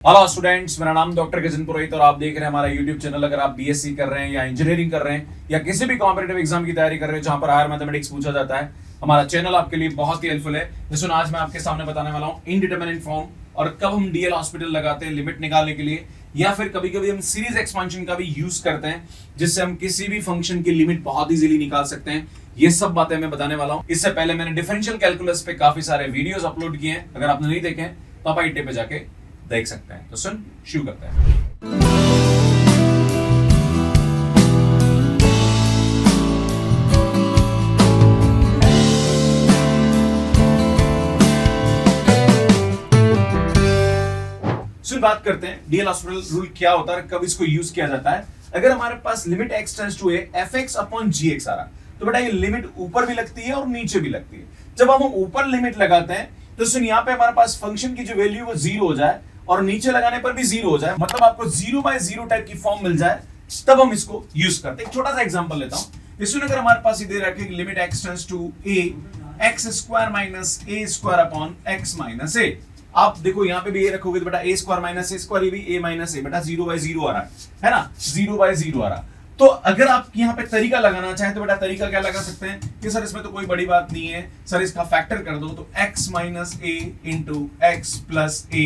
Hello students, मेरा नाम doctor Gajan पुरोहित और आप देख रहे हैं हमारा यूट्यूब चैनल। अगर आप बीएससी कर रहे हैं या इंजीनियरिंग कर रहे हैं या किसी भी कॉम्पिटिटिव एग्जाम की तैयारी कर रहे हैं जहां पर हायर मैथमेटिक्स पूछा जाता है, हमारा चैनल आपके लिए बहुत ही हेल्पफुल है। जैसे आज मैं आपके सामने बताने वाला हूं इनडिटरमिनेट फॉर्म और कब हम डीएल हॉस्पिटल लगाते हैं लिमिट निकालने के लिए, या फिर कभी कभी हम सीरीज एक्सपेंशन का भी यूज करते हैं जिससे हम किसी भी फंक्शन की लिमिट बहुत इजीली निकाल सकते हैं। ये सब बातें मैं बताने वाला हूं। इससे पहले मैंने डिफरेंशियल कैलकुलस पे काफी सारे वीडियोस अपलोड किए हैं, अगर आपने नहीं देखे हैं तो आप आईटी पे जाके देख सकते हैं। तो सुन शुरू करते हैं। सुन बात करते हैं डीएल हॉस्पिटल रूल क्या होता है, कब इसको यूज किया जाता है। अगर हमारे पास limit x tends to a fx upon gx आ रहा तो बेटा ये लिमिट ऊपर भी लगती है और नीचे भी लगती है। जब हम ऊपर लिमिट लगाते हैं तो सुन यहाँ पे हमारे पास फंक्शन की जो वैल्यू वो 0 हो जाए और नीचे लगाने पर भी 0 हो जाए, मतलब आपको 0/0 टाइप की फॉर्म मिल जाए, तब हम इसको यूज करते हैं। एक छोटा सा एग्जांपल लेता हूं। इसमें अगर हमारे पास दे रखा है limit x tends to a x² minus a² upon x minus a। आप देखो यहाँ पे भी ये रखोगे तो बेटा a² माइनस a², ये भी a माइनस a, बेटा 0/0 आ रहा है ना, 0/0 आ रहा। तो अगर आप यहाँ पे तरीका लगाना चाहें तो बेटा तरीका क्या लगा सकते हैं कि सर इसमें तो कोई बड़ी बात नहीं है, सर इसका फैक्टर कर दो तो x minus a into x plus a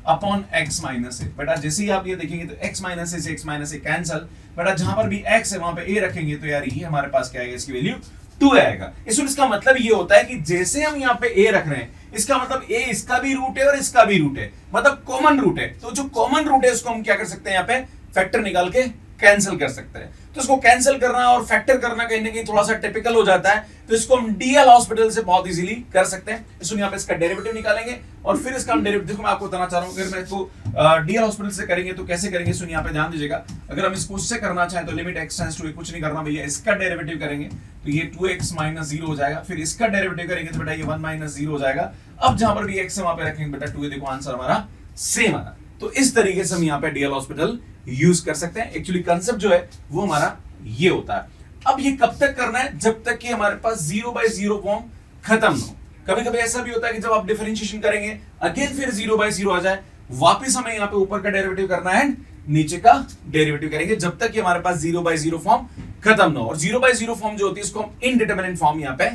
upon x minus a। बेटा जैसे ही आप ये देखेंगे तो x माइनस a से x माइनस a कैंसल, बेटा जहां पर भी x है वहां पे a रखेंगे तो यार ये हमारे पास क्या आएगा, इसकी वैल्यू 2 आएगा। इसका मतलब ये होता है कि जैसे हम यहाँ पे a रख रहे हैं इसका मतलब a इसका भी रूट है और इसका भी रूट है, मतलब कॉमन रूट है। तो जो कॉमन रूट है उसको हम क्या कर सकते हैं, यहाँ पे फैक्टर निकाल के कैंसिल कर सकते हैं। तो इसको कैंसिल करना और फैक्टर करना कहीं ना कहीं थोड़ा सा टिपिकल हो जाता है, तो इसको हम डीएल हॉस्पिटल से बहुत इजीली कर सकते हैं। इसको यहाँ पे इसका डेरिवेटिव निकालेंगे और फिर इसका हम डेरिवेटिव, देखो मैं आपको बताना चाह रहा हूँ, अगर मैं इसको डीएल हॉस्पिटल से करेंगे तो कैसे करेंगे, सुन यहाँ पे ध्यान दीजिएगा। अगर हम इसको उससे करना चाहें तो limit x tends to a, कुछ नहीं करना भैया, इसका डेरिवेटिव करेंगे तो ये 2x माइनस 0 हो जाएगा, फिर इसका डेरिवेटिव करेंगे तो बेटा ये 1 माइनस 0 हो जाएगा। अब जहां पर भी x है वहां पे रखेंगे बेटा 2a, देखो आंसर हमारा सेम आ रहा। तो इस तरीके से हम यहाँ पे डीएल हॉस्पिटल यूज कर सकते हैं। एक्चुअली कंसेप्ट जो है वो हमारा ये होता है। अब ये कब तक करना है, जब तक कि हमारे पास 0/0 फॉर्म खत्म हो। कभी कभी ऐसा भी होता है कि जब आप डिफरेंशिएशन करेंगे अगेन फिर 0/0 आ जाए, वापस हमें यहाँ पे ऊपर का डेरिवेटिव करना है, नीचे का डेरिवेटिव करेंगे, जब तक कि हमारे पास 0/0 फॉर्म खत्म ना हो। और 0/0 फॉर्म जो होती है इसको हम इनडिटरमिनेट फॉर्म यहाँ पे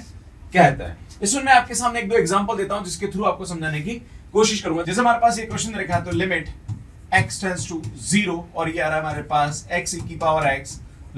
कहते हैं। इसमें मैं आपके सामने एक दो एग्जांपल देता हूं जिसके थ्रू आपको समझाने की कोशिश करूंगा। जैसे हमारे पास ये क्वेश्चन रखा है तो लिमिट x टेंड्स टू 0 और ये आ रहा है हमारे पास x e की power x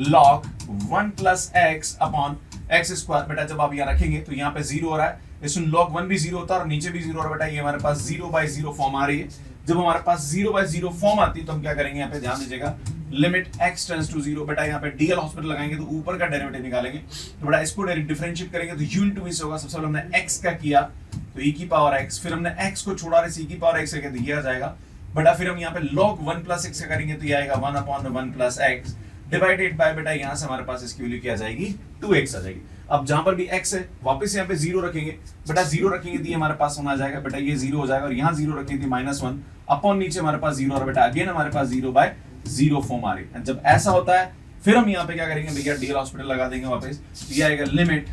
log 1 plus x upon x²। बेटा जब आप यहाँ रखेंगे तो यहाँ पे 0 हो रहा है, इसमें log 1 भी 0 होता है और नीचे भी 0 हो रहा है। बेटा ये हमारे पास 0/0 फॉर्म आ रही है। जब हमारे पास 0/0 फॉर्म आती है तो हम क्या करेंगे, यहाँ पे ध्यान दीजिएगा, लिमिट x टेंड्स टू 0। बेटा यहाँ पे डीएल हॉस्पिटल लगाएंगे तो ऊपर का डेरिवेटिव निकालेंगे, तो बेटा इसको डिफरेंशिएट करेंगे तो u इंटू v से होगा। सबसे पहले हमने x का किया तो e की पावर x, फिर हमने x को छोड़ा और e की पावर x करके दिया जाएगा। बेटा फिर हम यहाँ पे log 1 प्लस x का करेंगे तो ये आएगा 1 upon 1 plus x divided by, बेटा यहाँ से हमारे पास इसकी वैल्यू क्या आ जाएगी, 2x आ जाएगी। अब जहां पर भी x है वापस यहाँ पे 0 रखेंगे, बेटा 0 रखेंगे तो ये हमारे पास होना आ जाएगा, बेटा ये 0 हो जाएगा और यहाँ 0 रखेंगे तो -1 अपॉन नीचे हमारे पास 0 और बेटा अगेन हमारे पास 0/0 फॉर्म आ रही है। जब ऐसा होता है फिर हम यहाँ पे क्या करेंगे भैया, डीएल हॉस्पिटल लगा देंगे वापस, ये आएगा लिमिट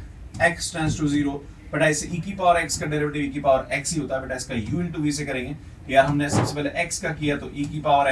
x टेंड्स टू 0। बेटा इसे e की पावर x का डेरिवेटिव e की पावर x ही होता है, बेटा इसका u इंटू v से करेंगे। यार हमने सबसे पहले x का किया तो e की पावर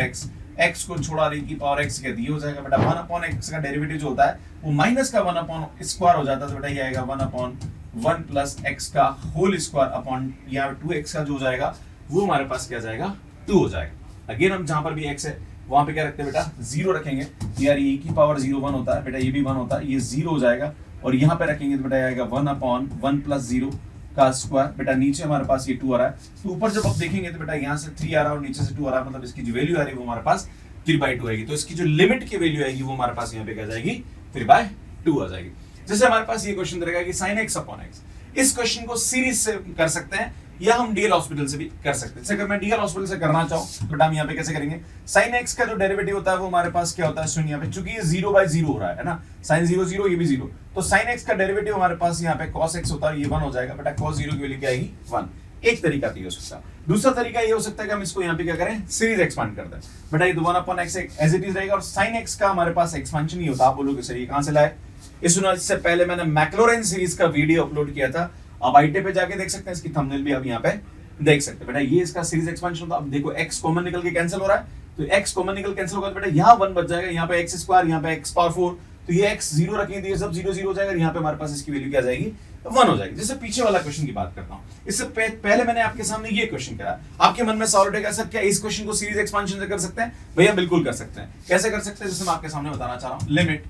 x को छोड़ा e की पावर x कहती हो जाएगा। बेटा 1 अपॉन x का डेरिवेटिव जो होता है वो माइनस का 1 अपॉन स्क्वायर हो जाता है, तो बेटा ये आएगा 1 अपॉन 1 प्लस x का होल स्क्वायर अपॉन यहाँ 2x का जो हो जाएगा वो हमारे पास क्या जाएगा, 2 हो जाएगा। अगेन हम जहां पर भी x है वहां पे क्या रखते हैं बेटा, 0 रखेंगे, यार ये e की पावर 0 1 होता है, बेटा ये भी 1 होता है, ये 0 हो जाएगा और यहाँ पे रखेंगे तो बेटा आएगा 1 अपॉन 1 प्लस 0 का स्क्वायर। बेटा नीचे हमारे पास ये 2 आ रहा है, तो ऊपर जब आप देखेंगे तो बेटा यहाँ से 3 आ रहा है और नीचे से 2 आ रहा है, मतलब इसकी जो वैल्यू आ रही है वो हमारे पास 3/2 आएगी। तो इसकी जो लिमिट की वैल्यू आएगी वो हमारे पास यहाँ पे क्या जाएगी, 3/2 आ जाएगी। जैसे हमारे पास ये क्वेश्चन रहेगा कि sin x अपॉन x, इस क्वेश्चन को सीरीज से कर सकते हैं या हम डीएल हॉस्पिटल से भी कर सकते हैं। अगर मैं डीएल हॉस्पिटल से करना चाहूं तो हम यहाँ पे कैसे करेंगे, sin x का जो डेरिवेटिव होता है वो हमारे पास क्या होता है, सुनिए यहाँ पे चूंकि ये 0/0 हो रहा है ना, sin 0 0 ये भी 0, तो sin x का डेरिवेटिव हमारे पास यहाँ पे cos x होता है, ये 1 हो जाएगा। बेटा cos 0 की वैल्यू क्या आएगी, 1। एक तरीका तो ये हो सकता है। दूसरा तरीका ये हो सकता है कि हम इसको यहाँ पे क्या करें, सीरीज एक्सपांड कर दें। बेटा ये 1 upon x as it is रहेगा और sin x का हमारे पास एक्सपेंशन ही होता है। आप बोलोगे सर ये कहां से लाए, इससे पहले मैंने मैक्लोरेन सीरीज का वीडियो अपलोड किया था, आप आईटी पे जाके देख सकते हैं, इसकी थंबनेल भी आप यहाँ पे देख सकते हैं बेटा, ये इसका सीरीज एक्सपेंशन था। अब देखो x कॉमन निकल के कैंसिल हो रहा है, तो x कॉमन निकल कैंसिल होगा तो बेटा यहाँ 1 बच जाएगा, यहाँ पे x स्क्वायर, यहाँ पे x पावर 4, तो ये x 0 रखेंगे तो ये सब 0 0 हो जाएगा, यहाँ पे हमारे पास इसकी वैल्यू क्या आ जाएगी, 1 हो जाएगी। जैसे पीछे वाला क्वेश्चन की बात करता हूँ, इससे पहले मैंने आपके सामने ये क्वेश्चन करा, आपके मन में सवाल उठेगा सर क्या इस क्वेश्चन को सीरीज एक्सपेंशन से कर सकते हैं? भैया बिल्कुल कर सकते हैं। कैसे कर सकते हैं, जैसे मैं आपके सामने बताना चाह रहा हूँ, लिमिट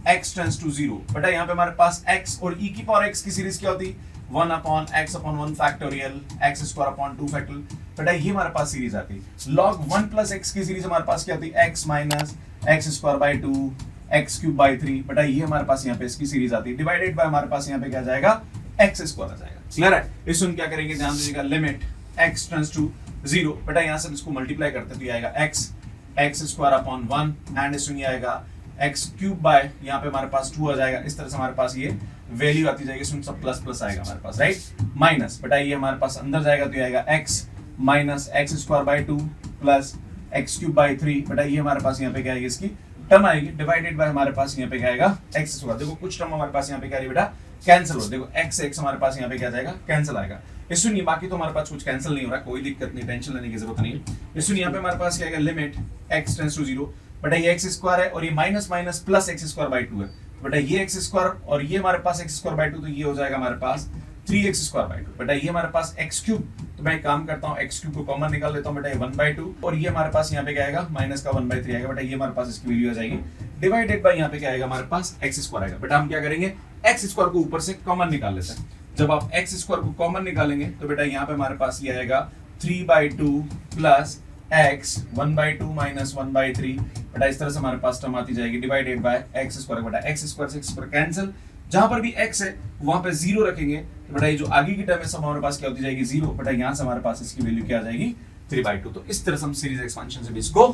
x टेंड्स टू 0, बेटा यहाँ पे हमारे पास x और e की पावर x की सीरीज क्या होती है, 1 upon x upon 1 factorial x square upon 2 factorial, बेटा ये हमारे पास सीरीज आती है। log 1 प्लस x की सीरीज हमारे पास क्या होती है, x minus x square by 2 x cube by 3, बेटा ये हमारे पास यहाँ पे इसकी सीरीज आती है, डिवाइडेड बाय हमारे पास यहाँ पे क्या जाएगा, x स्क्वायर आ जाएगा। क्लियर है? इसमें क्या करेंगे, ध्यान दीजिएगा, लिमिट x टेंड्स टू 0, बेटा यहाँ से इसको मल्टीप्लाई करते हैं तो ये आएगा x स्क्वायर अपॉन 1 एंड इसमें आएगा x क्यूब बाय यहाँ पे हमारे पास 2 आ जाएगा। इस तरह से हमारे पास ये वैल्यू आती जाएगी, इसमें सब प्लस प्लस आएगा हमारे पास, राइट, माइनस, बेटा ये हमारे पास अंदर जाएगा तो ये आएगा x minus x square by 2 plus x cube by 3, बेटा ये हमारे पास यहाँ पे क्या आएगी, इसकी टर्म आएगी, डिवाइडेड बाय हमारे पास यहाँ पे क्या आएगा, x स्क्वायर। देखो कुछ टर्म हमारे पास यहाँ पे क्या है बेटा, कैंसिल हो, देखो x हमारे पास यहाँ पे क्या जाएगा, कैंसिल आएगा। इस सुनिए बाकी तो हमारे पास कुछ कैंसिल नहीं हो रहा, कोई दिक्कत नहीं, टेंशन लेने की जरूरत नहीं है। इस सुनिए यहाँ पे हमारे पास क्या आएगा, लिमिट x टेंड्स टू 0, बेटा ये x स्क्वायर है और ये minus minus plus x square by 2 है, बेटा ये x स्क्वायर और ये हमारे पास x स्क्वायर बाय 2, तो ये हो जाएगा हमारे पास 3x स्क्वायर बाय 2, बेटा ये हमारे पास x क्यूब, तो मैं एक काम करता हूँ x क्यूब को कॉमन निकाल लेता हूँ, बेटा ये 1/2 और ये हमारे पास यहाँ पे क्या आएगा, माइनस का 1/3 आएगा, बेटा ये हमारे पास इसकी वैल्यू आ जाएगी, डिवाइडेड बाय यहाँ पे क्या आएगा हमारे पास x स्क्वायर आएगा। बेटा हम क्या करेंगे, x स्क्वायर को ऊपर से कॉमन निकाल लेते हैं। जब आप x स्क्वायर को कॉमन निकालेंगे तो बेटा यहाँ पे हमारे पास ये आएगा 3/2 प्लस x 1/2 माइनस 1/3, बेटा इस तरह से हमारे पास टर्म आती जाएगी, डिवाइडेड बाय x स्क्वायर, बेटा x स्क्वायर से x स्क्वायर कैंसिल, जहां पर भी x है वहां पे 0 रखेंगे तो बेटा ये जो आगे की टर्म है सब हमारे पास क्या होती जाएगी, 0, बेटा यहां से हमारे पास इसकी वैल्यू क्या आ जाएगी, 3/2। तो इस तरह से हम सीरीज एक्सपेंशन से भी इसको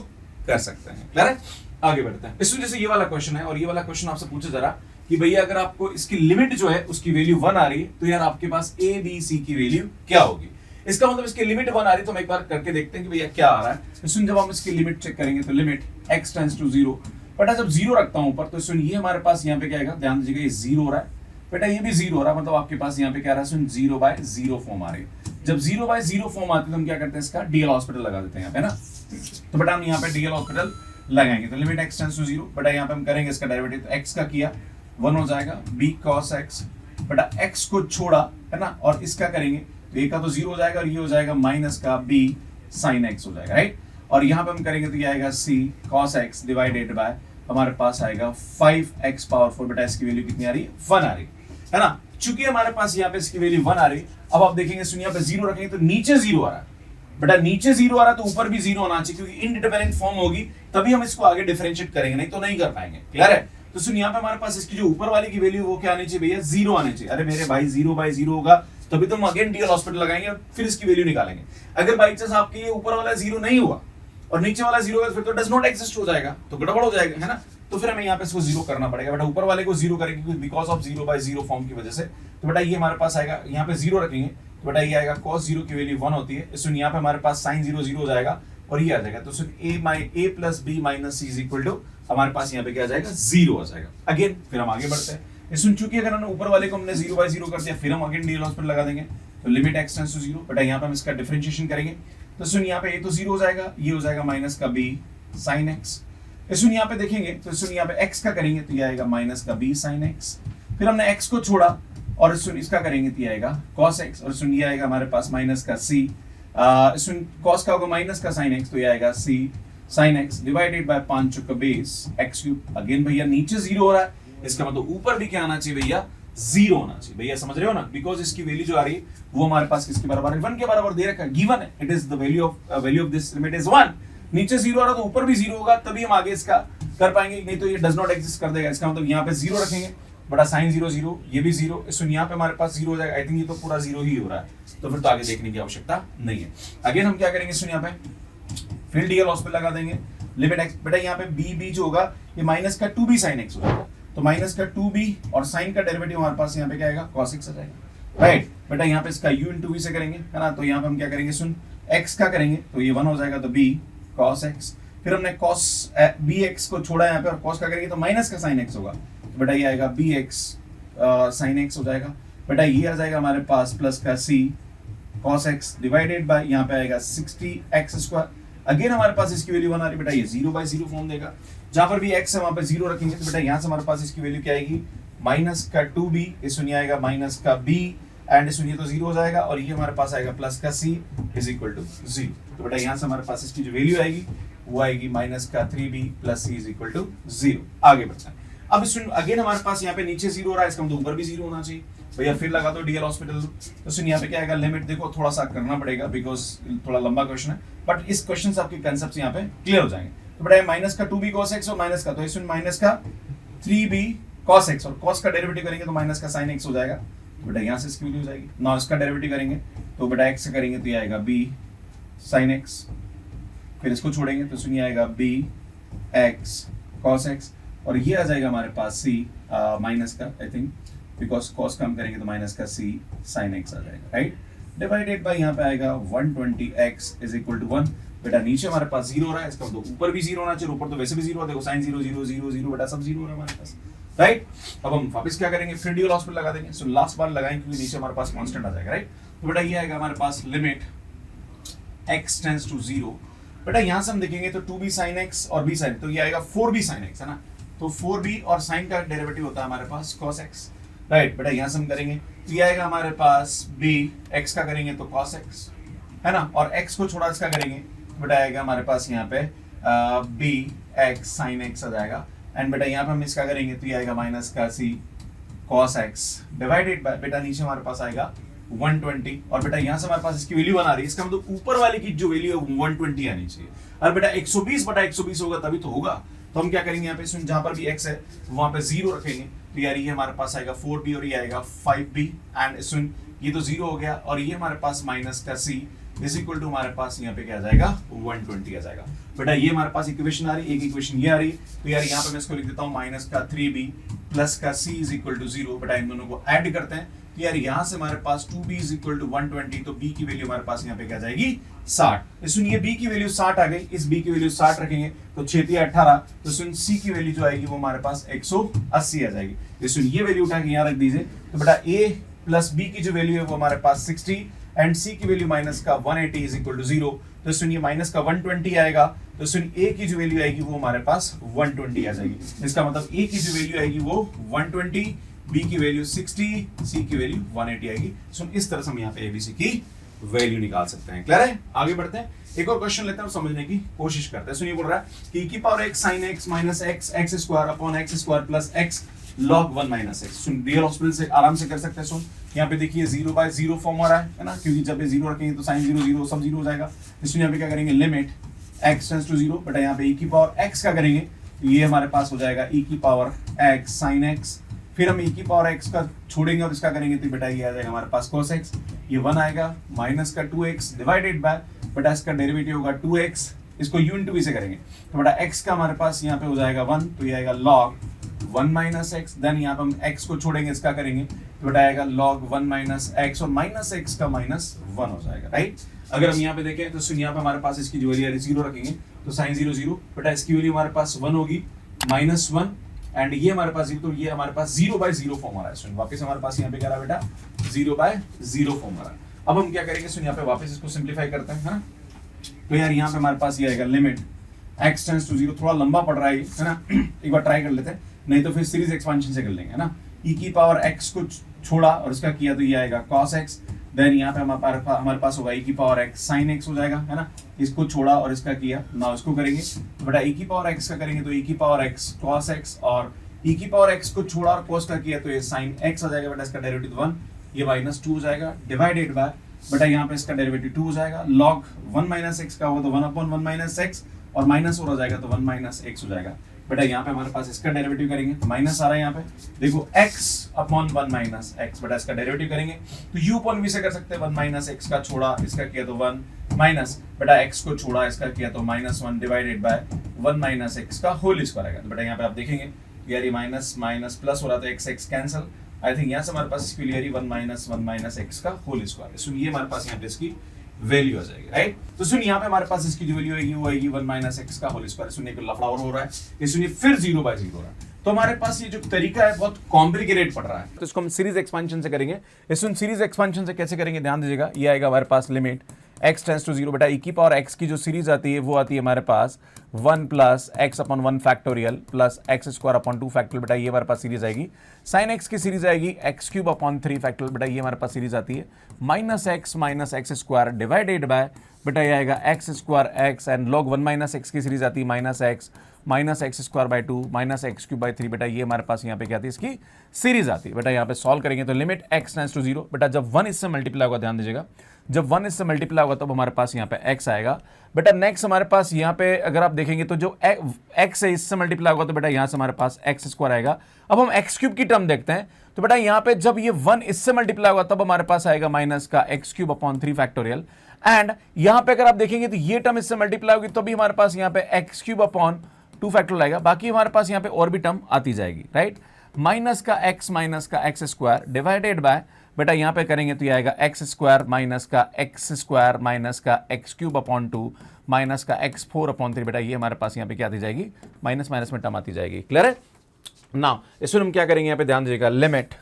कर सकते हैं। क्लियर है? आगे बढ़ते हैं। इस वजह से ये वाला क्वेश्चन है और ये वाला क्वेश्चन आपसे पूछा जा रहा कि भैया अगर आपको इसकी लिमिट जो है उसकी वैल्यू 1 आ रही है तो यार आपके पास a b c की वैल्यू क्या होगी। इसका मतलब इसकी लिमिट 1 आ रही है तो हम एक बार करके देखते हैं कि भैया क्या आ रहा है। इसमें जब हम इसकी लिमिट चेक करेंगे तो लिमिट x टेंड्स टू 0, बेटा जब 0 रखता हूं ऊपर तो इसमें ये हमारे पास यहाँ पे क्या आएगा, ध्यान दीजिएगा ये 0 हो रहा है, बेटा ये भी 0 हो रहा है, मतलब आपके पास यहाँ पे क्या आ रहा है, 0/0 फॉर्म आ रही है। जब 0/0 फॉर्म आती है तो हम क्या करते हैं, इसका डीएल हॉस्पिटल लगा देते हैं यहाँ पे ना, तो बेटा हम यहाँ पे डीएल हॉस्पिटल लगाएंगे तो लिमिट x टेंड्स टू 0, बेटा यहाँ पे हम करेंगे इसका डेरिवेटिव, तो x का किया 1 हो जाएगा, b cos x, बेटा x को छोड़ा है ना और इसका करेंगे तो a का तो 0 हो जाएगा और ये हो जाएगा माइनस का b sin x हो जाएगा, राइट, और यहाँ पे हम करेंगे तो ये आएगा c cos x divided by हमारे पास आएगा 5x पावर 4, बेटा इसकी वैल्यू कितनी आ रही है, 1 आ रही है ना। चूंकि हमारे पास यहाँ पे इसकी वैल्यू 1 आ रही, अब आप देखेंगे सुनिए यहाँ पे 0 रखेंगे तो नीचे 0 आ रहा है, बेटा नीचे 0 आ रहा है तो ऊपर भी 0 होना चाहिए, क्योंकि इनडिटरमिनेट फॉर्म होगी तभी हम इसको आगे डिफरेंशिएट करेंगे, नहीं तो नहीं कर पाएंगे। क्लियर है? तो सुन यहाँ पे हमारे पास इसकी जो ऊपर वाली की वैल्यू वो क्या आनी चाहिए भैया, 0 आनी चाहिए। अरे मेरे भाई 0/0 होगा तभी तो हम अगेन डीएल हॉस्पिटल लगाएंगे और फिर इसकी वैल्यू निकालेंगे। अगर बाई चांस आपके ये ऊपर वाला 0 नहीं हुआ और नीचे वाला 0 है फिर तो डज नॉट एग्जिस्ट हो जाएगा, तो गड़बड़ हो जाएगा, है ना। तो फिर हमें यहाँ पे इसको 0 करना पड़ेगा, बेटा ऊपर वाले को 0 करेंगे बिकॉज ऑफ 0/0 फॉर्म की वजह से, तो बेटा ये हमारे पास आएगा, यहाँ पे 0 रखेंगे तो बेटा ये आएगा cos 0 की वैल्यू 1 होती है, इसमें यहाँ पे हमारे पास sin 0 0 हो जाएगा और ये आ जाएगा, तो सिर्फ a plus b minus c is equal to हमारे पास यहाँ पे क्या आ जाएगा, 0 आ जाएगा। अगेन फिर हम आगे बढ़ते हैं, इसमें चूंकि अगर हमने ऊपर वाले को हमने 0/0 कर दिया फिर हम अगेन डीएल हॉस्पिटल लगा देंगे, तो लिमिट x टेंड्स टू 0, बेटा यहाँ पे हम इसका डिफरेंशिएशन करेंगे तो सुन यहाँ पे ये तो 0 हो जाएगा, ये हो जाएगा माइनस का b sin x, इसमें यहाँ पे देखेंगे तो इसमें यहाँ पे x का करेंगे तो ये आएगा माइनस का b sin x, फिर हमने x को छोड़ा और इसका करेंगे तो ये आएगा cos x, और इसमें ये आएगा हमारे पास माइनस का c, इसमें cos का होगा माइनस का sin x तो ये आएगा c sin x divided by 5 का बेस x क्यूब। अगेन भैया नीचे 0 हो रहा है, इसका मतलब ऊपर भी क्या आना चाहिए भैया, 0 होना चाहिए। भैया समझ रहे हो ना, बिकॉज इसकी वैल्यू जो आ रही है वो हमारे पास किसके बराबर है, 1 के बराबर दे रखा है, गिवन है, it is the value of this limit is 1। नीचे 0 आ रहा तो ऊपर भी 0 होगा तभी हम आगे इसका कर पाएंगे, नहीं तो ये डज नॉट एग्जिस्ट कर देगा। इसका मतलब यहाँ पे 0 रखेंगे, बड़ा sin 0 0, ये भी 0, इसमें यहाँ पे हमारे पास 0 हो जाएगा। आई थिंक ये तो पूरा 0 ही हो रहा है, तो फिर तो आगे देखने की आवश्यकता नहीं है। अगेन हम क्या करेंगे, इसमें यहाँ पे फिर डीएल हॉस्पिटल लगा देंगे, लिमिट x, बेटा यहाँ पे b जो होगा ये माइनस का 2b sin x हो जाएगा, तो माइनस का 2b और sin का डेरिवेटिव हमारे पास यहाँ पे क्या आएगा, cos x आ जाएगा, राइट। बेटा यहाँ पे इसका u into v से करेंगे, है ना, तो यहाँ पे हम क्या करेंगे, सुन x का करेंगे तो ये 1 हो जाएगा, तो b cos x, फिर हमने cos bx को छोड़ा यहाँ पे और cos का करेंगे तो माइनस का sin x होगा, तो बेटा ये आएगा bx sin x हो जाएगा। बेटा ये आ जाएगा हमारे पास प्लस का c cos x divided by यहाँ पे आएगा 60x²। अगेन हमारे पास इसकी वैल्यू 1 आ रही बेटा, ये 0/0 फॉर्म देगा। जहां पर भी x है वहां पे 0 रखेंगे तो बेटा यहाँ से हमारे पास इसकी वैल्यू क्या आएगी, माइनस का 2b, इस सुनिए आएगा माइनस का b एंड सुनिए तो 0 हो जाएगा, और ये हमारे पास आएगा प्लस का c इज इक्वल टू 0। तो बेटा यहाँ से हमारे पास इसकी जो वैल्यू आएगी वो आएगी माइनस का 3b plus c is equal to 0। आगे बढ़ते हैं। अब सुन अगेन हमारे पास यहाँ पे नीचे 0 हो रहा है, इसका मतलब ऊपर भी 0 होना चाहिए। भैया फिर लगा दो डीएल हॉस्पिटल, तो सुन यहाँ पे क्या आएगा, लिमिट देखो थोड़ा सा करना पड़ेगा बिकॉज थोड़ा लंबा क्वेश्चन है, बट इस क्वेश्चन से आपके कंसेप्ट यहाँ पे क्लियर हो जाएंगे। तो बेटा माइनस का 2b cos x और माइनस का, तो इसमें माइनस का 3b cos x और cos का डेरिवेटिव करेंगे तो माइनस का sin x हो जाएगा। तो बेटा यहाँ से इसकी वैल्यू हो जाएगी ना, इसका डेरिवेटिव करेंगे तो बेटा x से करेंगे तो ये आएगा b sin x, फिर इसको छोड़ेंगे तो सुनिए आएगा b x cos x, और ये आ जाएगा हमारे पास c माइनस का, आई थिंक बिकॉज cos कम करेंगे तो माइनस का c sin x आ जाएगा, राइट। डिवाइडेड बाय यहाँ पे आएगा 120x इज इक्वल टू 1। बेटा नीचे हमारे पास 0 हो रहा है, इसका मतलब ऊपर भी 0 होना चाहिए, ऊपर तो वैसे भी 0 है, देखो sin 0 0 0 0 बेटा सब 0 हो रहा है हमारे पास, राइट। अब हम वापस क्या करेंगे, फिर ड्यूल हॉस्पिटल लगा देंगे। सो लास्ट बार लगाएंगे क्योंकि नीचे हमारे पास कांस्टेंट आ जाएगा, राइट। तो बेटा ये आएगा हमारे पास लिमिट x टेंड्स टू 0। बेटा यहाँ से हम देखेंगे तो 2b sin x और b sin, तो ये आएगा 4b sin x, है ना। तो 4b और sin का डेरिवेटिव होता है हमारे पास cos x, राइट। बेटा यहाँ से हम करेंगे तो ये आएगा हमारे पास b x का करेंगे तो cos x, है ना, और x को छोड़ा इसका करेंगे तो बेटा आएगा हमारे पास यहाँ पे b x sin x आ जाएगा। एंड बेटा यहाँ पे हम इसका करेंगे तो ये आएगा माइनस का c cos x divided by, बेटा नीचे हमारे पास आएगा 120, और बेटा यहाँ से हमारे पास इसकी वैल्यू 1 आ रही है, इसका मतलब ऊपर वाले की जो वैल्यू है 120 आनी चाहिए। और बेटा 120/120 होगा तभी तो होगा। तो हम क्या करेंगे यहाँ पे, सुन जहां पर भी x है वहां पे 0 रखेंगे, तो यार ये हमारे पास आएगा 4b और ये आएगा 5b, एंड सुन ये तो 0 हो गया, और ये हमारे पास माइनस का c इज इक्वल टू हमारे पास यहाँ पे क्या आ जाएगा 120 आ जाएगा। बेटा ये हमारे पास इक्वेशन आ रही है, एक इक्वेशन ये आ रही है, तो यार यहाँ पे मैं इसको लिख देता हूँ माइनस का 3b प्लस का c इज इक्वल टू 0। बेटा इन दोनों को ऐड करते हैं तो यार यहाँ से हमारे पास 2b इज इक्वल टू 120, तो b की वैल्यू हमारे पास यहाँ पे क्या जाएगी 60। सुनिए b की वैल्यू 60 आ गई, इस b की वैल्यू 60 रखेंगे तो 6 × 18, तो सुन c की वैल्यू जो आएगी वो हमारे पास 180 आ जाएगी। सुन ये वैल्यू उठा के यहाँ रख दीजिए, तो बेटा a प्लस b की जो वैल्यू है वो हमारे पास 60 एंड c की वैल्यू माइनस का 180 इज इक्वल टू 0। तो सुनिए माइनस का 120 आएगा, तो सुन a की जो वैल्यू आएगी वो हमारे पास 120 आ जाएगी। इसका मतलब a की जो वैल्यू आएगी वो 120, b की वैल्यू 60, c की वैल्यू 180 आएगी। सुन इस तरह से हम यहाँ पे abc की वैल्यू निकाल सकते हैं। क्लियर है? आगे बढ़ते हैं, एक और क्वेश्चन लेते हैं और समझने की कोशिश करते हैं। सुनिए बोल रहा है कि e की power x sin x minus x x square upon x square plus x log 1 minus x। सुन रियल हॉस्पिटल से आराम से कर सकते हैं। सुन यहाँ पे देखिए 0/0 फॉर्म हो रहा है ना, क्योंकि जब ये 0 रखेंगे तो sin 0 0 सब 0 हो जाएगा। इसमें यहाँ पे क्या करेंगे, limit x tends to 0, but यहाँ पे e की पावर x का करेंगे तो ये हमारे पास हो जाएगा e की पावर x sin x, फिर हम e की पावर x का छोड़ेंगे और इसका करेंगे तो बेटा ये आ जाएगा हमारे पास cos x, ये 1 आएगा माइनस का 2x डिवाइडेड बाय, बेटा इसका डेरिवेटिव होगा 2x, इसको u into v से करेंगे तो बेटा x का हमारे पास यहाँ पे हो जाएगा 1, तो ये आएगा log 1 माइनस x, देन यहाँ पे हम x को छोड़ेंगे इसका करेंगे तो बेटा आएगा log 1 माइनस x, और माइनस x का माइनस 1 हो जाएगा, राइट। अगर हम यहाँ पे देखें तो सुन यहाँ पे हमारे पास इसकी जो वैल्यू 0 रखेंगे तो sin 0 0, बेटा इसकी वैल्यू हमारे पास 1 होगी माइनस 1, एंड ये हमारे पास 0, तो ये हमारे पास 0/0 फॉर्म आ रहा है। सुन वापस हमारे पास यहाँ पे क्या रहा बेटा 0/0 फॉर्म आ रहा है। अब हम क्या करेंगे, सुन यहाँ पे वापस इसको सिंप्लीफाई करते हैं, है ना। तो यार यहाँ पे हमारे पास ये आएगा लिमिट x टेंड्स टू 0, थोड़ा लंबा पड़ रहा है ना, एक बार ट्राई कर लेते हैं, नहीं तो फिर सीरीज एक्सपेंशन से कर लेंगे, है ना। e की पावर x को छोड़ा और इसका किया तो ये आएगा cos x, देन यहाँ पे हमारे पास होगा e की पावर x sin x हो जाएगा, है ना। इसको छोड़ा और इसका किया, ना इसको करेंगे तो बेटा e की पावर x का करेंगे तो e की पावर x cos x, और e की पावर x को छोड़ा और cos का किया तो ये sin x आ जाएगा, बेटा इसका डेरिवेटिव 1, ये माइनस 2 हो जाएगा डिवाइडेड बाय, बेटा यहाँ पे इसका डेरिवेटिव 2 हो जाएगा, log 1 माइनस x का होगा तो 1/1 माइनस x, और माइनस हो जाएगा तो 1 माइनस x हो जाएगा। बेटा यहाँ पे हमारे पास इसका डेरिवेटिव करेंगे तो माइनस आ रहा है यहाँ पे, देखो x/1 माइनस x, बेटा इसका डेरिवेटिव करेंगे तो u upon v से कर सकते हैं, 1 माइनस x का छोड़ा इसका किया तो 1 माइनस, बेटा x को छोड़ा इसका किया तो -1 डिवाइडेड बाय 1 माइनस x का होल स्क्वायर आएगा। तो बेटा यहाँ पे आप देखेंगे यार ये माइनस माइनस प्लस हो रहा था, x कैंसिल, आई थिंक यहाँ से हमारे पास इसकी वैल्यू 1 माइनस x का होल स्क्वायर, सुन ये हमारे पास यहाँ पे इसकी वैल्यू आ जाएगी, राइट। तो सुनिए यहाँ पे हमारे पास इसकी जो वैल्यू आएगी वो आएगी 1 माइनस x का होल स्क्वायर। सुनिए लफड़ा और हो रहा है, ये सुनिए फिर 0/0 हो रहा है, तो हमारे पास ये जो तरीका है बहुत कॉम्प्लिकेटेड पड़ रहा है, तो इसको हम सीरीज एक्सपेंशन से करेंगे। इसमें सीरीज एक्सपेंशन से कैसे करेंगे ध्यान दीजिएगा। ये आएगा हमारे पास लिमिट x टेंस टू 0 बेटा e की पावर x की जो सीरीज आती है वो आती है हमारे पास 1 plus x upon 1 factorial plus x square upon 2 factorial बेटा ये हमारे पास सीरीज आएगी। साइन x की सीरीज आएगी x क्यूब अपॉन 3 फैक्टोरियल बेटा ये हमारे पास सीरीज आती है। Minus x square divided by बेटा ये आएगा x square x and log 1 minus x की सीरीज आती है minus x square by 2 minus x cube by 3 बेटा ये हमारे पास यहाँ पे क्या आती है इसकी सीरीज आती है। बेटा यहाँ पे सॉल्व करेंगे तो लिमिट x टेंस टू 0 बेटा जब 1 इससे मल्टीप्लाई होगा, ध्यान दीजिएगा जब 1 इससे मल्टीप्लाई होगा तब हमारे पास यहाँ पे x आएगा। बेटा नेक्स्ट हमारे पास यहाँ पे अगर आप देखेंगे तो जो x है इससे मल्टीप्लाई होगा तो बेटा यहाँ से हमारे पास x स्क्वायर आएगा। अब हम x क्यूब की टर्म देखते हैं तो बेटा यहाँ पे जब ये 1 इससे मल्टीप्लाई होगा तब हमारे पास आएगा माइनस का x cube upon 3 factorial and यहाँ पे अगर आप देखेंगे तो ये टर्म इससे मल्टीप्लाई होगी तो भी हमारे पास यहाँ पे x क्यूब अपॉन 2 फैक्टोरियल आएगा। बाकी हमारे पास यहाँ पे और भी टर्म आती जाएगी, राइट। माइनस का x स्क्वायर डिवाइडेड बाय बेटा यहाँ पे करेंगे तो ये आएगा x स्क्वायर माइनस का x क्यूब अपॉन 2 माइनस का x4 अपॉन 3 बेटा ये हमारे पास यहाँ पे क्या आती जाएगी, माइनस माइनस में टर्म आती जाएगी। क्लियर है। नाउ इसमें हम क्या करेंगे यहाँ पे ध्यान दीजिएगा लिमिट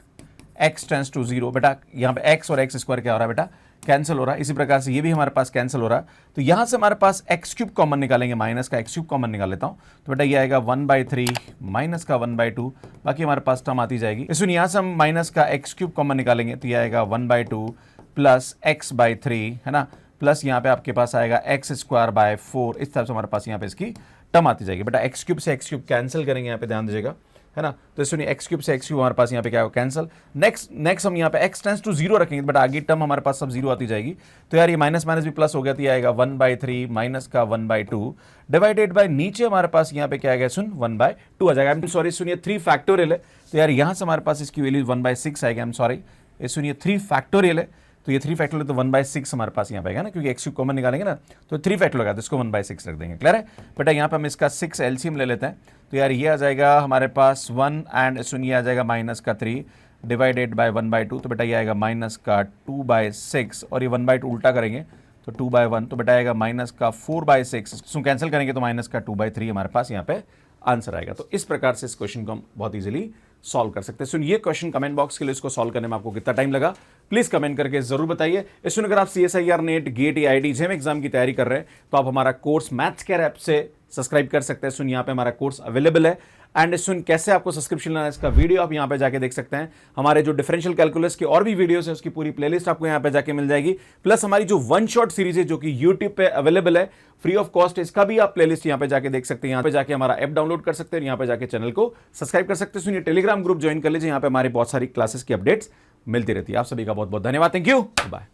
x टेंस टू 0 बेटा यहाँ पे x और x स्क्वायर क्या हो रहा है बेटा कैंसिल हो रहा है। इसी प्रकार से ये भी हमारे पास कैंसिल हो रहा है तो यहां से हमारे पास x क्यूब कॉमन निकालेंगे, माइनस का x क्यूब कॉमन निकाल लेता हूं तो बेटा ये आएगा 1/3 माइनस का 1/2 बाकी हमारे पास टर्म आती जाएगी। इसमें यहां से हम माइनस का x क्यूब कॉमन निकालेंगे तो ये आएगा 1/2 प्लस x/3 है ना, प्लस यहाँ पे आपके पास आएगा x स्क्वायर बाय 4। इस तरह से हमारे पास यहाँ पे इसकी टर्म आती जाएगी। बेटा x क्यूब से x क्यूब कैंसिल करेंगे यहाँ पे ध्यान दीजिएगा है ना, तो सुनिए x क्यूब से x क्यूब हमारे पास यहाँ पे क्या होगा कैंसिल। नेक्स्ट हम यहाँ पे x टेंस टू 0 रखेंगे बट आगे टर्म हमारे पास सब 0 आती जाएगी तो यार ये माइनस माइनस भी प्लस हो गया तो ये आएगा 1/3 माइनस का 1/2 डिवाइडेड बाय नीचे हमारे पास यहाँ पे क्या आएगा सुन 1/2 आ जाएगा। आई एम सॉरी सुनिए 3 फैक्टोरियल है तो यार यहाँ से हमारे पास इसकी वैल्यू 1/6 आएगा। आई एम सॉरी ये सुनिए 3 फैक्टोरियल है तो ये 3 फैक्टोरियल तो 1/6 हमारे पास यहाँ पे आएगा ना, क्योंकि x क्यूब कॉमन निकालेंगे ना तो 3 फैक्टोरियल लगा तो इसको 1/6 रख देंगे। क्लियर है बेटा। यहाँ पे हम इसका 6 एलसीएम ले लेते हैं तो यार ये आ जाएगा हमारे पास 1 एंड सुनिए आ जाएगा माइनस का 3 डिवाइडेड बाय 1/2 तो बेटा ये आएगा माइनस का 2/6 और ये 1/2 उल्टा करेंगे तो 2/1 तो बेटा आएगा माइनस का 4/6 इसको कैंसिल करेंगे तो माइनस का 2/3 हमारे पास यहाँ पे आंसर आएगा। तो इस प्रकार से इस क्वेश्चन को हम बहुत इजीली सॉल्व कर सकते हैं। सुन ये क्वेश्चन कमेंट बॉक्स के लिए इसको सॉल्व करने में आपको कितना टाइम लगा प्लीज कमेंट करके जरूर बताइए। इसमें अगर आप CSIR NET GATE IIT JAM exam की तैयारी कर रहे हैं तो आप हमारा कोर्स मैथ्स केयर ऐप से सब्सक्राइब कर सकते हैं। सुन यहाँ पे हमारा कोर्स अवेलेबल है एंड सुन कैसे आपको सब्सक्रिप्शन लेना है इसका वीडियो आप यहाँ पे जाके देख सकते हैं। हमारे जो डिफरेंशियल कैलकुलस की और भी वीडियोस है उसकी पूरी प्लेलिस्ट आपको यहाँ पे जाके मिल जाएगी। प्लस हमारी जो वन शॉट सीरीज है जो कि यूट्यूब पे अवेलेबल है फ्री ऑफ कॉस्ट, इसका भी आप प्लेलिस्ट यहाँ पे जाके देख सकते हैं। यहाँ पे जाके हमारा ऐप डाउनलोड कर सकते हैं, यहाँ पे जाके चैनल को सब्सक्राइब कर सकते हैं। सुनिए टेलीग्राम ग्रुप ज्वाइन कर लीजिए, यहाँ पे हमारी बहुत सारी क्लासेस की अपडेट्स मिलती रहती है। आप सभी का बहुत बहुत धन्यवाद। Thank you, bye.